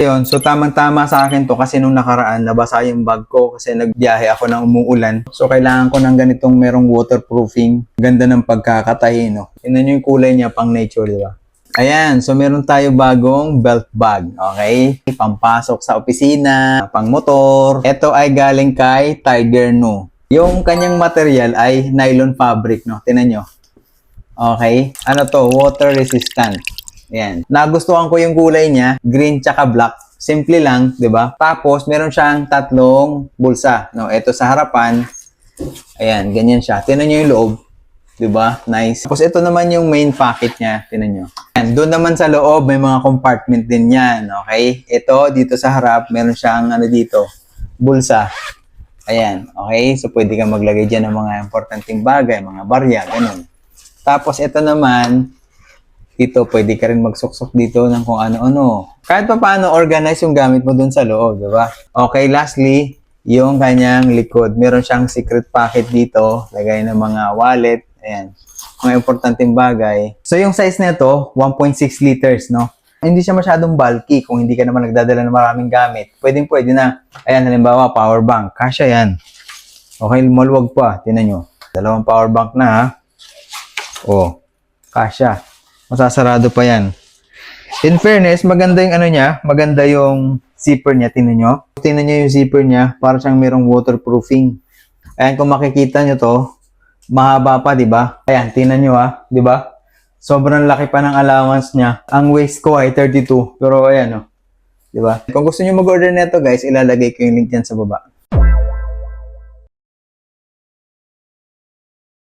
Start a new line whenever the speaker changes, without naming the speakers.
Ayun, so tamang-tama sa akin to kasi nung nakaraan nabasa yung bag ko kasi nagbiyahe ako ng umuulan. So kailangan ko ng ganitong merong waterproofing. Ganda ng pagkakatahi, no? Tingnan nyo yung kulay niya, pang nature, di ba? Ayan, so meron tayo bagong belt bag, okay? Pampasok sa opisina, pang motor. Ito ay galing kay Tiger No. Yung kanyang material ay nylon fabric, no? Tingnan nyo. Okay? Ano to? Water resistant. Ayan. Nagustuhan ko yung kulay niya, green tsaka black. Simple lang, 'di ba? Tapos meron siyang tatlong bulsa, no? Ito sa harapan. Ayan, ganyan siya. Tingnan niyo yung loob, 'di ba? Nice. Tapos ito naman yung main pocket niya, tingnan niyo. Ayan, doon naman sa loob may mga compartment din 'yan, okay? Ito dito sa harap, meron siyang ano dito, bulsa. Ayan, okay? So pwede kang maglagay diyan ng mga importanteng bagay, mga barya, ganun. Tapos ito naman, dito, pwede ka rin magsuksok dito ng kung ano-ano. Kahit pa paano organize yung gamit mo dun sa loob, di ba? Okay, lastly, yung kanyang likod. Meron siyang secret pocket dito. Lagay ng mga wallet. Ayan. Mga importanteng bagay. So, yung size nito, 1.6 liters, no? Hindi siya masyadong bulky kung hindi ka naman nagdadala ng maraming gamit. Pwede na. Ayan, halimbawa, power bank. Kasya yan. Okay, maluwag pa. Tinan nyo. Dalawang power bank na, ha? Oh, kasya. Masasarado pa yan. In fairness, maganda yung ano niya, maganda yung zipper niya, tingnan nyo. Tingnan nyo yung zipper niya, para siyang merong waterproofing. Ayan, kung makikita nyo to, mahaba pa, di ba? Ayan, tingnan nyo di ba? Sobrang laki pa ng allowance niya. Ang waist ko ay 32, pero ayan di ba? Kung gusto nyo mag-order nito guys, ilalagay ko yung link dyan sa baba.